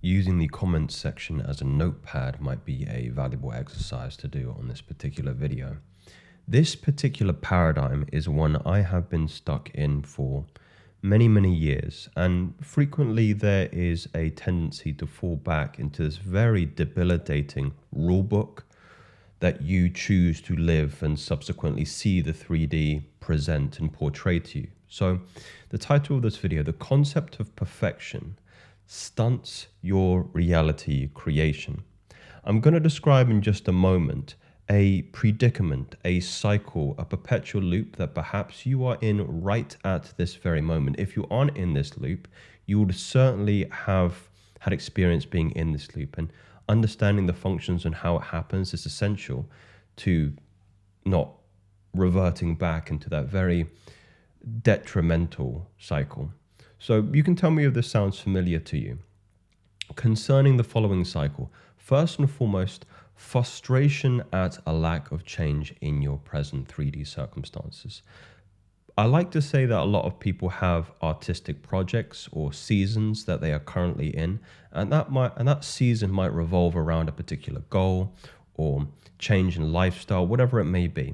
Using the comments section as a notepad might be a valuable exercise to do on this particular video. This particular paradigm is one I have been stuck in for many years, and frequently there is a tendency to fall back into this very debilitating rulebook that you choose to live and subsequently see the 3D present and portray to you. So the title of this video, The Concept of Perfection Stunts Your Reality Creation. I'm going to describe in just a moment a predicament, a cycle, a perpetual loop that perhaps you are in right at this very moment. If you aren't in this loop, you would certainly have had experience being in this loop, and understanding the functions and how it happens is essential to not reverting back into that very detrimental cycle. So you can tell me if this sounds familiar to you. Concerning the following cycle, first and foremost, frustration at a lack of change in your present 3D circumstances. I like to say that a lot of people have artistic projects or seasons that they are currently in, and that season might revolve around a particular goal or change in lifestyle, whatever it may be.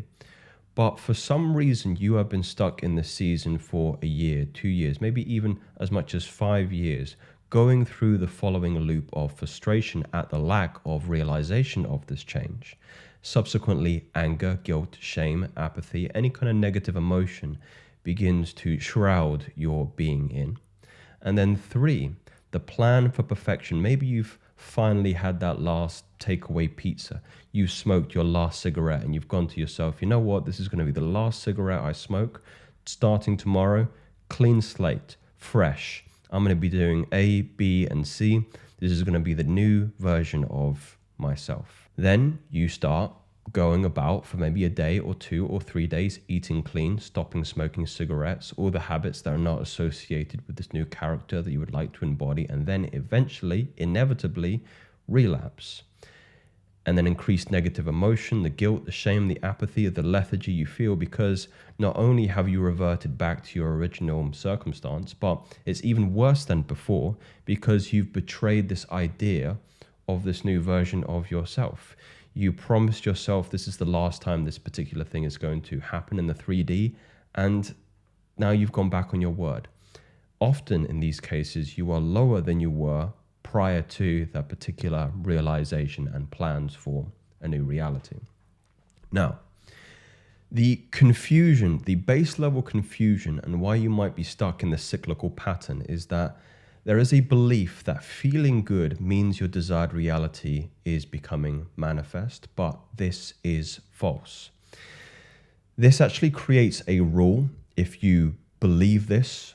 But for some reason, you have been stuck in this season for a year, 2 years, maybe even as much as 5 years, going through the following loop of frustration at the lack of realization of this change. Subsequently, anger, guilt, shame, apathy, any kind of negative emotion begins to shroud your being in. And then 3, the plan for perfection. Maybe you've finally had that last takeaway pizza. You smoked your last cigarette and you've gone to yourself, you know what, this is going to be the last cigarette I smoke. Starting tomorrow, clean slate, fresh. I'm going to be doing A, B, and C. This is going to be the new version of myself. Then you start going about for maybe a day or 2 or 3 days, eating clean, stopping smoking cigarettes, all the habits that are not associated with this new character that you would like to embody, and then eventually, inevitably, relapse. And then increased negative emotion, the guilt, the shame, the apathy, the lethargy you feel, because not only have you reverted back to your original circumstance, but it's even worse than before because you've betrayed this idea of this new version of yourself. You promised yourself this is the last time this particular thing is going to happen in the 3D, and now you've gone back on your word. Often in these cases, you are lower than you were prior to that particular realization and plans for a new reality. Now, the confusion, the base level confusion, and why you might be stuck in the cyclical pattern is that there is a belief that feeling good means your desired reality is becoming manifest, but this is false. This actually creates a rule. If you believe this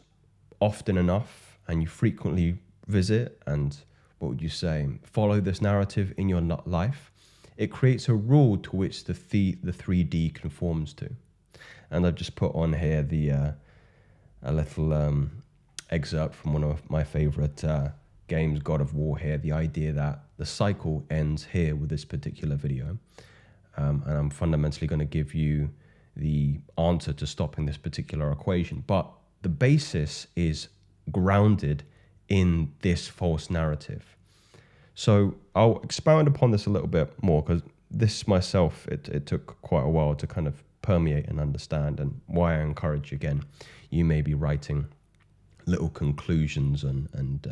often enough and you frequently visit and, what would you say, follow this narrative in your life, it creates a rule to which the 3D conforms to. And I've just put on here a little excerpt from one of my favorite games, God of War here, the idea that the cycle ends here with this particular video. And I'm fundamentally going to give you the answer to stopping this particular equation. But the basis is grounded in this false narrative. So I'll expound upon this a little bit more, because this myself, it took quite a while to kind of permeate and understand, and why I encourage, again, you may be writing little conclusions and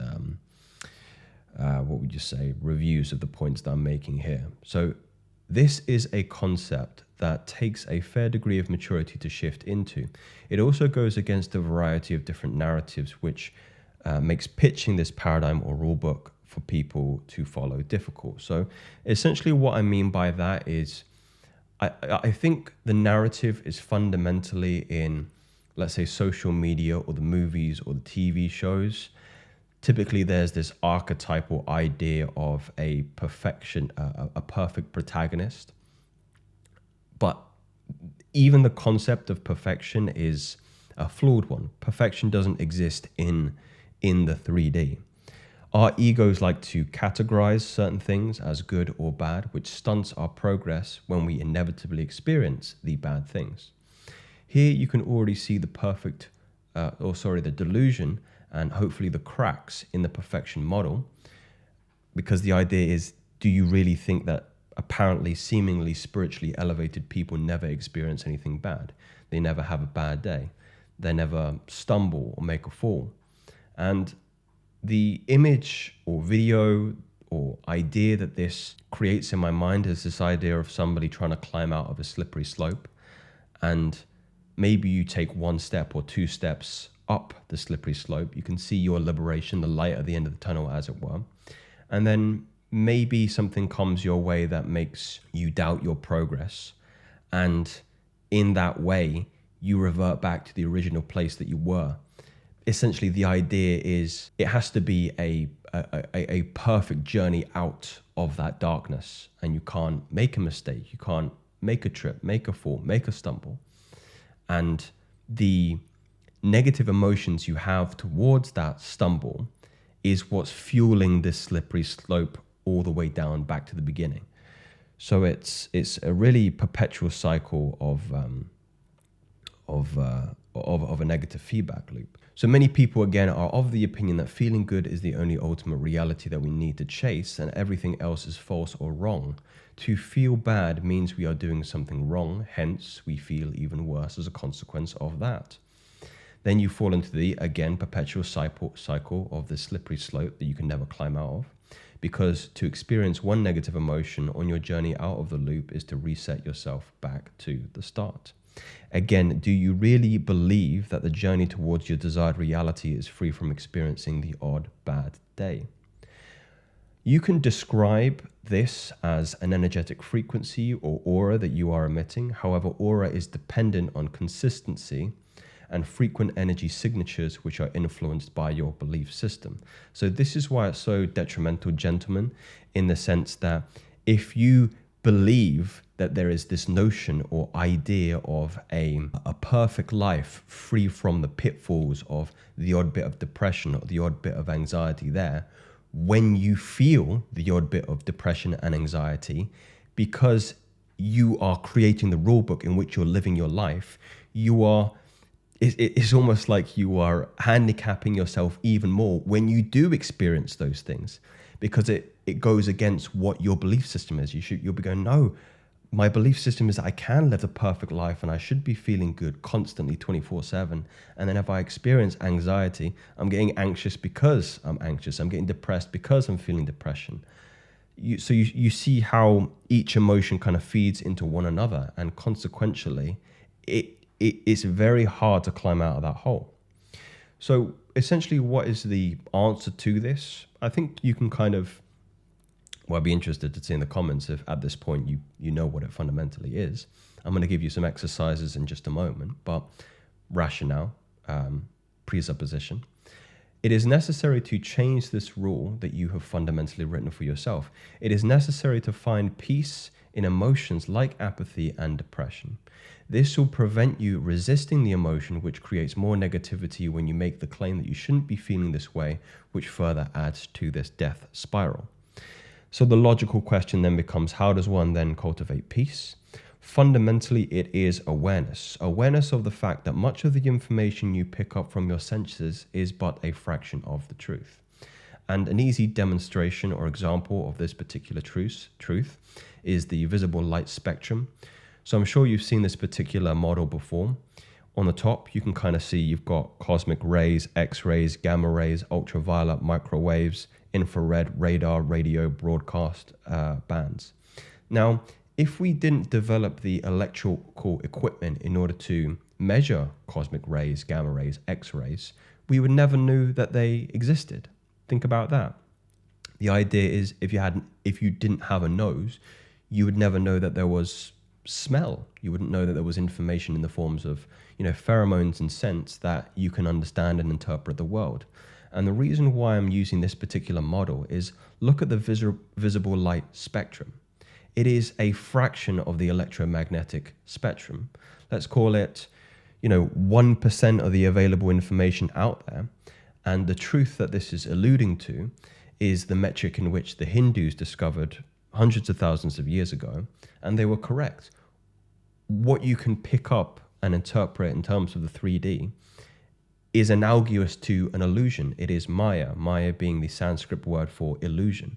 what would you say, reviews of the points that I'm making here. So this is a concept that takes a fair degree of maturity to shift into. It also goes against a variety of different narratives, which makes pitching this paradigm or rulebook for people to follow difficult. So essentially what I mean by that is I think the narrative is fundamentally in, let's say, social media or the movies or the TV shows. Typically there's this archetypal idea of a perfect protagonist. But even the concept of perfection is a flawed one. Perfection doesn't exist in the 3D. Our egos like to categorize certain things as good or bad, which stunts our progress when we inevitably experience the bad things. Here you can already see the the delusion and hopefully the cracks in the perfection model. because the idea is, do you really think that apparently seemingly spiritually elevated people never experience anything bad? They never have a bad day. They never stumble or make a fall. And the image or video or idea that this creates in my mind is this idea of somebody trying to climb out of a slippery slope, and maybe you take one step or two steps up the slippery slope. You can see your liberation, the light at the end of the tunnel, as it were. And then maybe something comes your way that makes you doubt your progress. And in that way, you revert back to the original place that you were. Essentially, the idea is it has to be a perfect journey out of that darkness. And you can't make a mistake. You can't make a trip, make a fall, make a stumble. And the negative emotions you have towards that stumble is what's fueling this slippery slope all the way down back to the beginning. So it's a really perpetual cycle of a negative feedback loop. So many people, again, are of the opinion that feeling good is the only ultimate reality that we need to chase, and everything else is false or wrong. To feel bad means we are doing something wrong, hence we feel even worse as a consequence of that. Then you fall into the, again, perpetual cycle of the slippery slope that you can never climb out of, because to experience one negative emotion on your journey out of the loop is to reset yourself back to the start. Again, do you really believe that the journey towards your desired reality is free from experiencing the odd bad day? You can describe this as an energetic frequency or aura that you are emitting. However, aura is dependent on consistency and frequent energy signatures, which are influenced by your belief system. So this is why it's so detrimental, gentlemen, in the sense that if you believe that there is this notion or idea of a perfect life free from the pitfalls of the odd bit of depression or the odd bit of anxiety there, when you feel the odd bit of depression and anxiety, because you are creating the rule book in which you're living your life, it's almost like you are handicapping yourself even more when you do experience those things, because it goes against what your belief system is. You'll be going, no, my belief system is that I can live a perfect life and I should be feeling good constantly 24/7. And then if I experience anxiety, I'm getting anxious because I'm anxious. I'm getting depressed because I'm feeling depression. So you see how each emotion kind of feeds into one another, and consequentially, it's very hard to climb out of that hole. So essentially, what is the answer to this? I think you can kind of, well, I'd be interested to see in the comments if at this point you know what it fundamentally is. I'm going to give you some exercises in just a moment, but rationale, presupposition. It is necessary to change this rule that you have fundamentally written for yourself. It is necessary to find peace in emotions like apathy and depression. This will prevent you resisting the emotion, which creates more negativity when you make the claim that you shouldn't be feeling this way, which further adds to this death spiral. So the logical question then becomes, how does one then cultivate peace? Fundamentally, it is awareness. Awareness of the fact that much of the information you pick up from your senses is but a fraction of the truth. And an easy demonstration or example of this particular truth is the visible light spectrum. So I'm sure you've seen this particular model before. On the top, you can kind of see you've got cosmic rays, X-rays, gamma rays, ultraviolet, microwaves, infrared, radar, radio, broadcast bands. Now, if we didn't develop the electrical equipment in order to measure cosmic rays, gamma rays, X-rays, we would never know that they existed. Think about that. The idea is if you didn't have a nose, you would never know that there was smell. You wouldn't know that there was information in the forms of, pheromones and scents that you can understand and interpret the world. And the reason why I'm using this particular model is look at the visible light spectrum. It is a fraction of the electromagnetic spectrum. Let's call it, 1% of the available information out there. And the truth that this is alluding to is the metric in which the Hindus discovered hundreds of thousands of years ago, and they were correct. What you can pick up and interpret in terms of the 3D is analogous to an illusion. It is Maya, Maya being the Sanskrit word for illusion.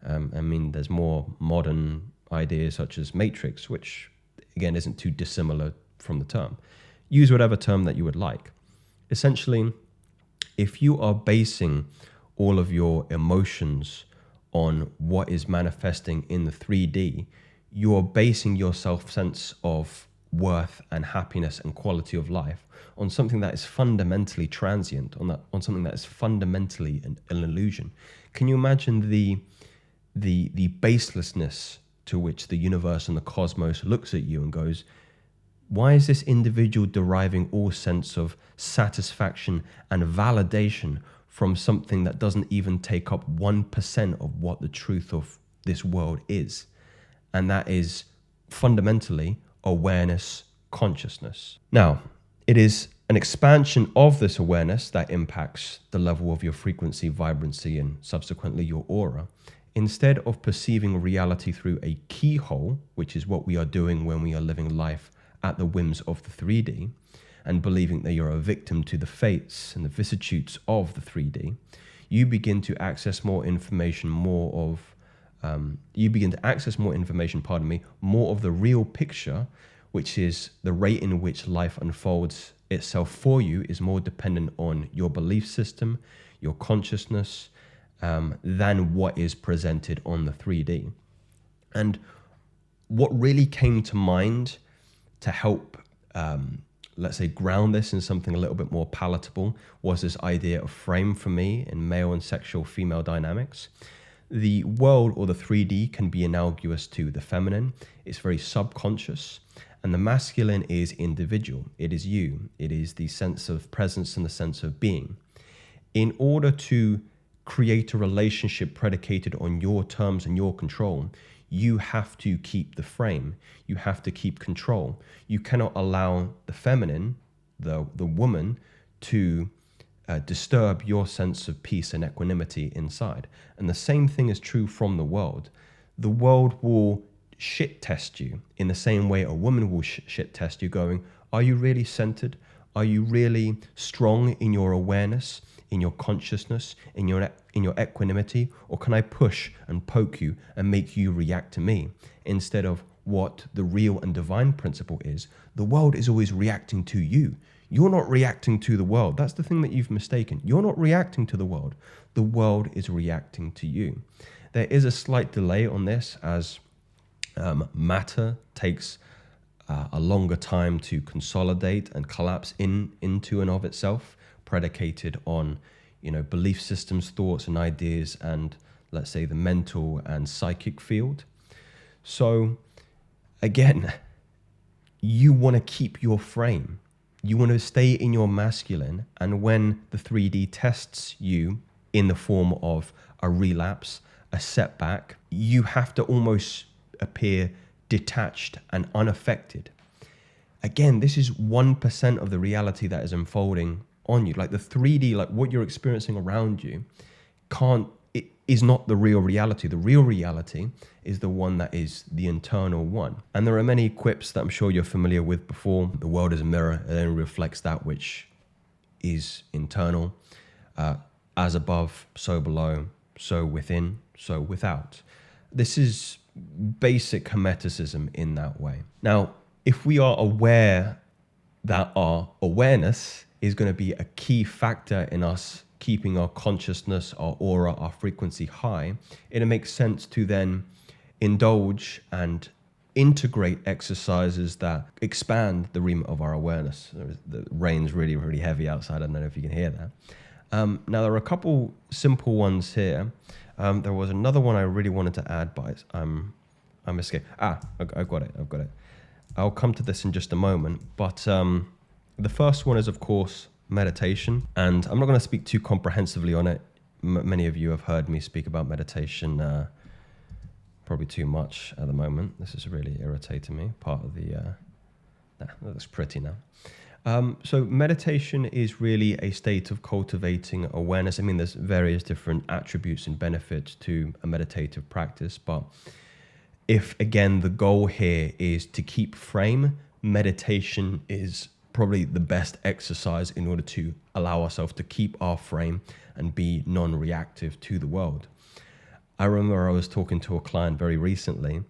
I mean, there's more modern ideas such as matrix, which again isn't too dissimilar from the term. Use whatever term that you would like. Essentially, if you are basing all of your emotions on what is manifesting in the 3D, you're basing your self-sense of worth and happiness and quality of life on something that is fundamentally transient, on something that is fundamentally an illusion. Can you imagine the baselessness to which the universe and the cosmos looks at you and goes, why is this individual deriving all sense of satisfaction and validation from something that doesn't even take up 1% of what the truth of this world is? And that is fundamentally awareness, consciousness. Now, it is an expansion of this awareness that impacts the level of your frequency, vibrancy, and subsequently your aura. Instead of perceiving reality through a keyhole, which is what we are doing when we are living life at the whims of the 3D, and believing that you're a victim to the fates and the vicissitudes of the 3D, you begin to access more information, more of the real picture, which is the rate in which life unfolds itself for you is more dependent on your belief system, your consciousness, than what is presented on the 3D. And what really came to mind to help, let's say, ground this in something a little bit more palatable was this idea of frame for me in male and sexual female dynamics. The world, or the 3D, can be analogous to the feminine. It's very subconscious. And the masculine is individual. It is you. It is the sense of presence and the sense of being. In order to create a relationship predicated on your terms and your control, you have to keep the frame. You have to keep control. You cannot allow the feminine, the woman, to disturb your sense of peace and equanimity inside. And the same thing is true from the world. The world will shit test you in the same way a woman will shit test you, going, are you really centered? Are you really strong in your awareness, in your consciousness, in your equanimity? Or can I push and poke you and make you react to me? Instead of what the real and divine principle is, the world is always reacting to you. You're not reacting to the world. That's the thing that you've mistaken. You're not reacting to the world. The world is reacting to you. There is a slight delay on this as matter takes a longer time to consolidate and collapse into and of itself, predicated on, belief systems, thoughts and ideas, and let's say the mental and psychic field. So again, you want to keep your frame. You want to stay in your masculine, and when the 3D tests you in the form of a relapse, a setback, you have to almost appear detached and unaffected. Again, this is 1% of the reality that is unfolding on you. Like the 3D, like what you're experiencing around you, is not the real reality. The real reality is the one that is the internal one. And there are many quips that I'm sure you're familiar with before. The world is a mirror. It only reflects that which is internal. As above, so below, so within, so without. This is basic hermeticism in that way. Now, if we are aware that our awareness is going to be a key factor in us keeping our consciousness, our aura, our frequency high, it makes sense to then indulge and integrate exercises that expand the remit of our awareness. The rain's really, really heavy outside. I don't know if you can hear that. Now, there are a couple simple ones here. There was another one I really wanted to add, but I'm escaped. I've got it. I'll come to this in just a moment. But the first one is, of course, meditation. And I'm not going to speak too comprehensively on it. Many of you have heard me speak about meditation probably too much at the moment. This is really irritating me. Part of the... that looks pretty now. So meditation is really a state of cultivating awareness. I mean, there's various different attributes and benefits to a meditative practice, but if, again, the goal here is to keep frame, meditation is probably the best exercise in order to allow ourselves to keep our frame and be non-reactive to the world. I remember I was talking to a client very recently,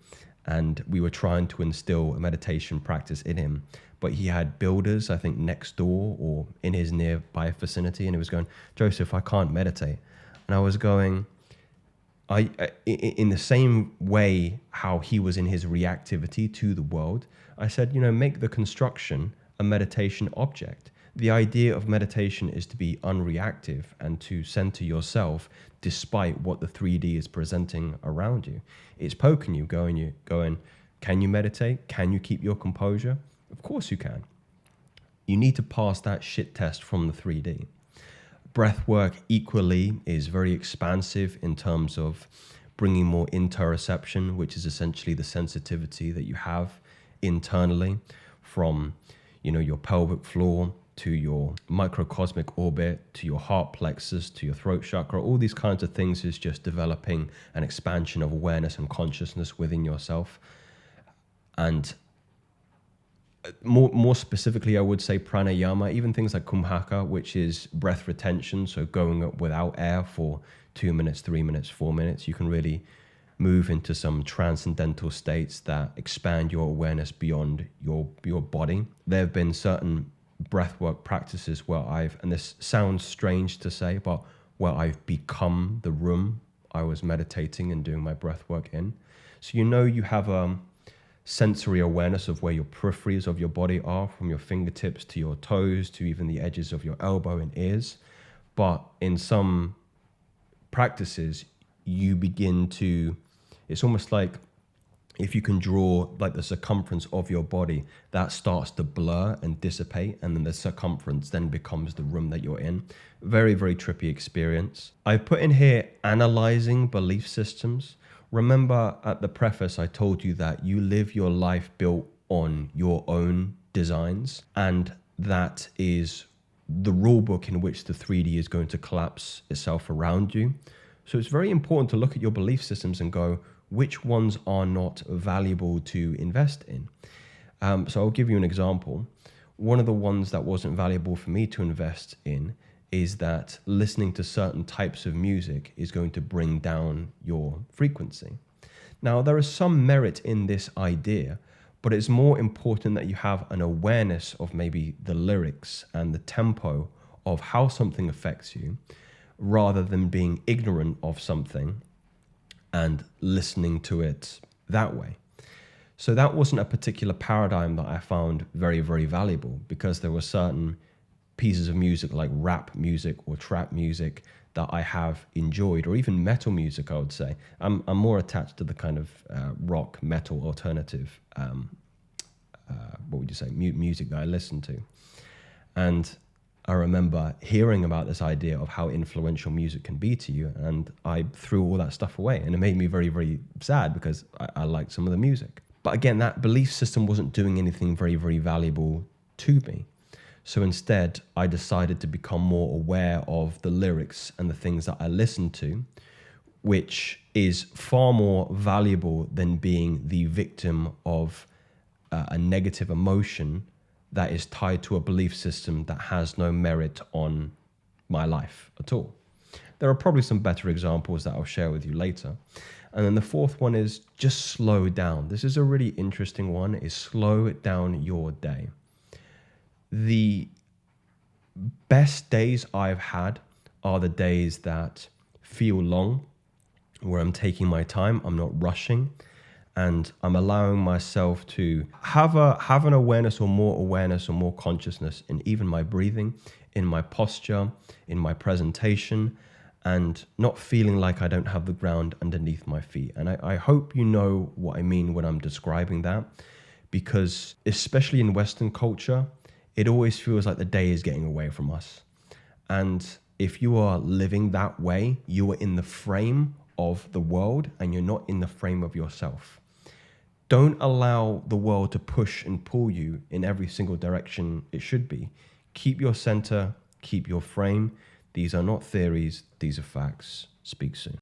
and we were trying to instill a meditation practice in him, but he had builders, I think, next door or in his nearby vicinity, and he was going, "Joseph, I can't meditate." And I was going, in the same way how he was in his reactivity to the world, I said, make the construction a meditation object. The idea of meditation is to be unreactive and to center yourself despite what the 3D is presenting around you. It's poking you, going, can you meditate? Can you keep your composure? Of course you can. You need to pass that shit test from the 3D. Breath work equally is very expansive in terms of bringing more interoception, which is essentially the sensitivity that you have internally from your pelvic floor to your microcosmic orbit, to your heart plexus, to your throat chakra. All these kinds of things is just developing an expansion of awareness and consciousness within yourself. And more specifically, I would say pranayama, even things like kumhaka, which is breath retention, so going up without air for 2 minutes, 3 minutes, 4 minutes. You can really move into some transcendental states that expand your awareness beyond your body. There have been certain breathwork practices where and this sounds strange to say, but where I've become the room I was meditating and doing my breathwork in. So you have a sensory awareness of where your peripheries of your body are, from your fingertips to your toes to even the edges of your elbow and ears. But in some practices, you begin to, it's almost like if you can draw like the circumference of your body, that starts to blur and dissipate, and then the circumference then becomes the room that you're in. Very, very trippy experience. I put in here analyzing belief systems. Remember at the preface, I told you that you live your life built on your own designs, and that is the rule book in which the 3D is going to collapse itself around you. So it's very important to look at your belief systems and go, which ones are not valuable to invest in? So I'll give you an example. One of the ones that wasn't valuable for me to invest in is that listening to certain types of music is going to bring down your frequency. Now, there is some merit in this idea, but it's more important that you have an awareness of maybe the lyrics and the tempo of how something affects you, rather than being ignorant of something and listening to it that way. So that wasn't a particular paradigm that I found very, very valuable, because there were certain pieces of music like rap music or trap music that I have enjoyed, or even metal music, I would say. I'm more attached to the kind of rock, metal, alternative, what would you say, music that I listen to. And I remember hearing about this idea of how influential music can be to you, and I threw all that stuff away, and it made me very, very sad because I liked some of the music. But again, that belief system wasn't doing anything very, very valuable to me. So instead, I decided to become more aware of the lyrics and the things that I listened to, which is far more valuable than being the victim of a negative emotion that is tied to a belief system that has no merit on my life at all. There are probably some better examples that I'll share with you later. And then the fourth one is just slow down. This is a really interesting one, is slow down your day. The best days I've had are the days that feel long, where I'm taking my time, I'm not rushing, and I'm allowing myself to have an awareness or more consciousness in even my breathing, in my posture, in my presentation, and not feeling like I don't have the ground underneath my feet. And I hope you know what I mean when I'm describing that, because especially in Western culture, it always feels like the day is getting away from us. And if you are living that way, you are in the frame of the world and you're not in the frame of yourself. Don't allow the world to push and pull you in every single direction it should be. Keep your center, keep your frame. These are not theories, these are facts. Speak soon.